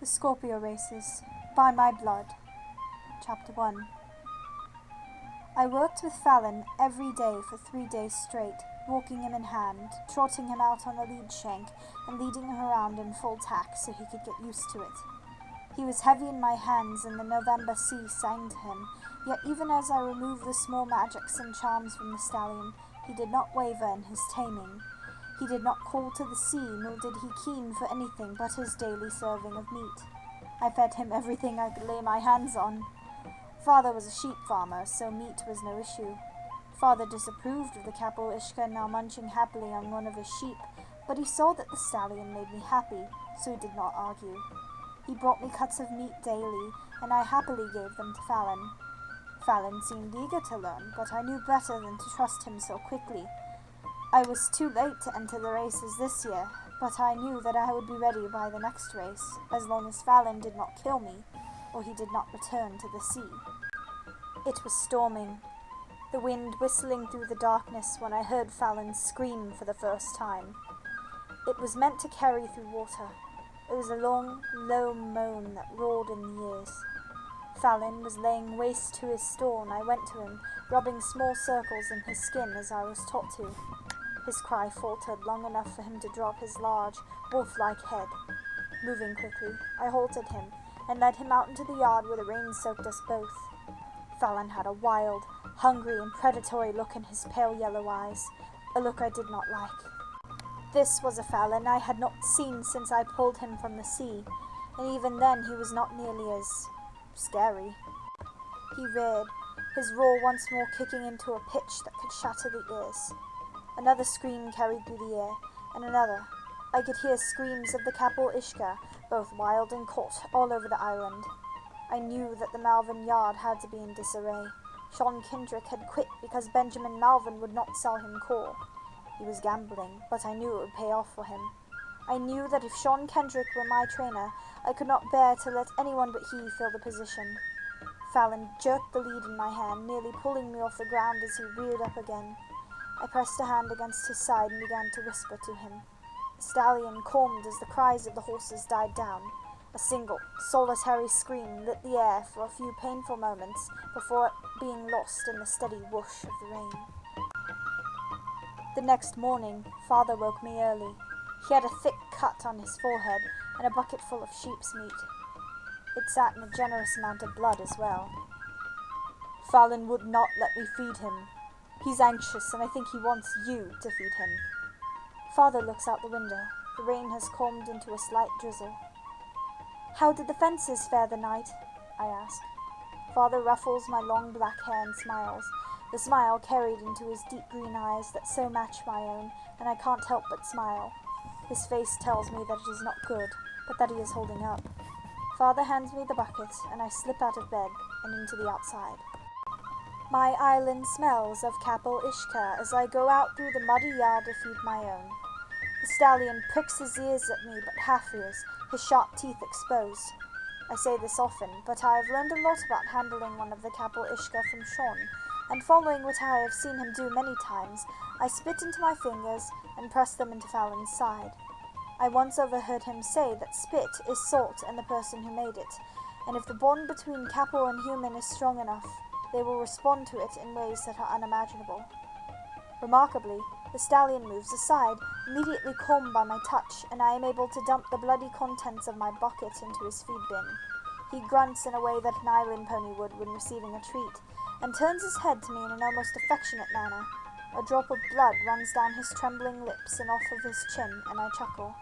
The Scorpio Races, by my blood. Chapter 1. I worked with Fallon every day for 3 days straight, walking him in hand, trotting him out on a lead shank, and leading him around in full tack so he could get used to it. He was heavy in my hands, and the November sea sang to him, yet even as I removed the small magics and charms from the stallion, he did not waver in his taming. He did not call to the sea, nor did he keen for anything but his daily serving of meat. I fed him everything I could lay my hands on. Father was a sheep farmer, so meat was no issue. Father disapproved of the Kapell-Ishka now munching happily on one of his sheep, but he saw that the stallion made me happy, so he did not argue. He brought me cuts of meat daily, and I happily gave them to Fallon. Fallon seemed eager to learn, but I knew better than to trust him so quickly. I was too late to enter the races this year, but I knew that I would be ready by the next race, as long as Fallon did not kill me, or he did not return to the sea. It was storming, the wind whistling through the darkness when I heard Fallon scream for the first time. It was meant to carry through water. It was a long, low moan that roared in the ears. Fallon was laying waste to his store, and I went to him, rubbing small circles in his skin as I was taught to. His cry faltered long enough for him to drop his large, wolf-like head. Moving quickly, I halted him and led him out into the yard where the rain soaked us both. Fallon had a wild, hungry, and predatory look in his pale yellow eyes, a look I did not like. This was a Fallon I had not seen since I pulled him from the sea, and even then he was not nearly as scary. He reared, his roar once more kicking into a pitch that could shatter the ears. Another scream carried through the air, and another. I could hear screams of the Kapell-Ishka, both wild and caught, all over the island. I knew that the Malvern yard had to be in disarray. Sean Kendrick had quit because Benjamin Malvern would not sell him coal. He was gambling, but I knew it would pay off for him. I knew that if Sean Kendrick were my trainer, I could not bear to let anyone but he fill the position. Fallon jerked the lead in my hand, nearly pulling me off the ground as he reared up again. I pressed a hand against his side and began to whisper to him. The stallion calmed as the cries of the horses died down. A single, solitary scream lit the air for a few painful moments before being lost in the steady whoosh of the rain. The next morning, Father woke me early. He had a thick cut on his forehead and a bucket full of sheep's meat. It sat in a generous amount of blood as well. Fallon would not let me feed him. He's anxious, and I think he wants you to feed him. Father looks out the window. The rain has calmed into a slight drizzle. How did the fences fare the night? I ask. Father ruffles my long black hair and smiles, the smile carried into his deep green eyes that so match my own, and I can't help but smile. His face tells me that it is not good, but that he is holding up. Father hands me the bucket, and I slip out of bed and into the outside. My island smells of Kapell-Ishka as I go out through the muddy yard to feed my own. The stallion pricks his ears at me, but half ears, his sharp teeth exposed. I say this often, but I have learned a lot about handling one of the Kapell-Ishka from Sean, and following what I have seen him do many times, I spit into my fingers and press them into Fallon's side. I once overheard him say that spit is salt in the person who made it, and if the bond between Kapell and human is strong enough, they will respond to it in ways that are unimaginable. Remarkably, the stallion moves aside, immediately calmed by my touch, and I am able to dump the bloody contents of my bucket into his feed bin. He grunts in a way that an island pony would when receiving a treat, and turns his head to me in an almost affectionate manner. A drop of blood runs down his trembling lips and off of his chin, and I chuckle.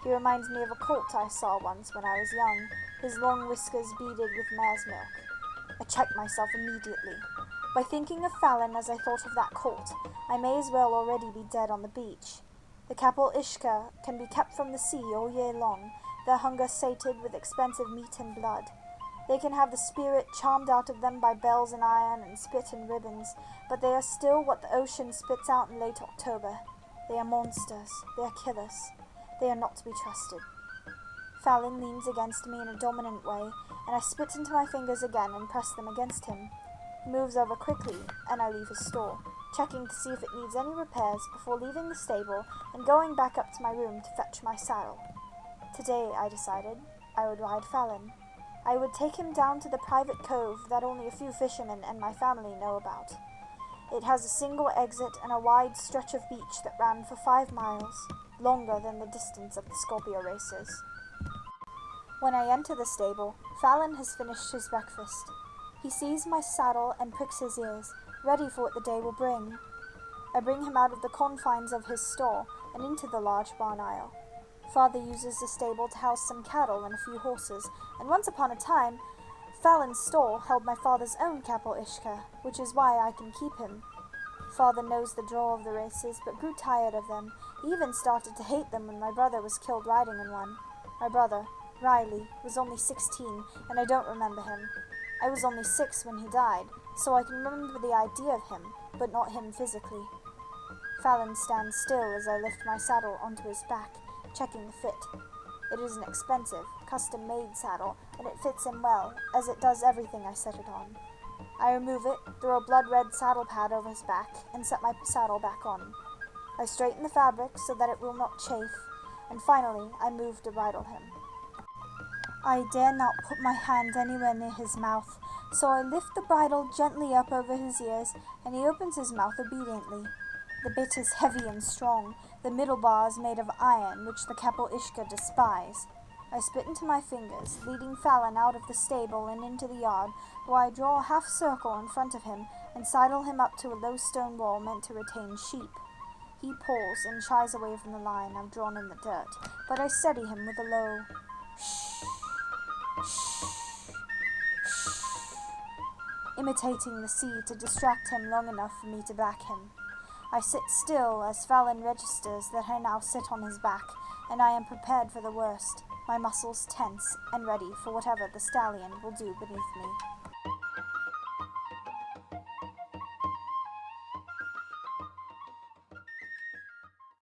He reminds me of a colt I saw once when I was young, his long whiskers beaded with mare's milk. I checked myself immediately. By thinking of Fallon as I thought of that colt, I may as well already be dead on the beach. The Kapell-Ishka can be kept from the sea all year long, their hunger sated with expensive meat and blood. They can have the spirit charmed out of them by bells and iron and spit and ribbons, but they are still what the ocean spits out in late October. They are monsters. They are killers. They are not to be trusted. Fallon leans against me in a dominant way, and I spit into my fingers again and press them against him. He moves over quickly, and I leave his store, checking to see if it needs any repairs before leaving the stable and going back up to my room to fetch my saddle. Today, I decided, I would ride Fallon. I would take him down to the private cove that only a few fishermen and my family know about. It has a single exit and a wide stretch of beach that ran for 5 miles, longer than the distance of the Scorpio Races. When I enter the stable, Fallon has finished his breakfast. He sees my saddle and pricks his ears, ready for what the day will bring. I bring him out of the confines of his stall and into the large barn aisle. Father uses the stable to house some cattle and a few horses, and once upon a time, Fallon's stall held my father's own Kapel Ishka, which is why I can keep him. Father knows the draw of the races, but grew tired of them. He even started to hate them when my brother was killed riding in one. My brother, Riley, was only 16, and I don't remember him. I was only 6 when he died, so I can remember the idea of him, but not him physically. Fallon stands still as I lift my saddle onto his back, checking the fit. It is an expensive, custom-made saddle, and it fits him well, as it does everything I set it on. I remove it, throw a blood-red saddle pad over his back, and set my saddle back on. I straighten the fabric so that it will not chafe, and finally I move to bridle him. I dare not put my hand anywhere near his mouth, so I lift the bridle gently up over his ears, and he opens his mouth obediently. The bit is heavy and strong. The middle bar is made of iron, which the Kapel Ishka despise. I spit into my fingers, leading Fallon out of the stable and into the yard, where I draw a half circle in front of him and sidle him up to a low stone wall meant to retain sheep. He pulls and shies away from the line I've drawn in the dirt, but I steady him with a low shh, shh, shh, imitating the sea to distract him long enough for me to back him. I sit still as Fallon registers that I now sit on his back, and I am prepared for the worst, my muscles tense and ready for whatever the stallion will do beneath me.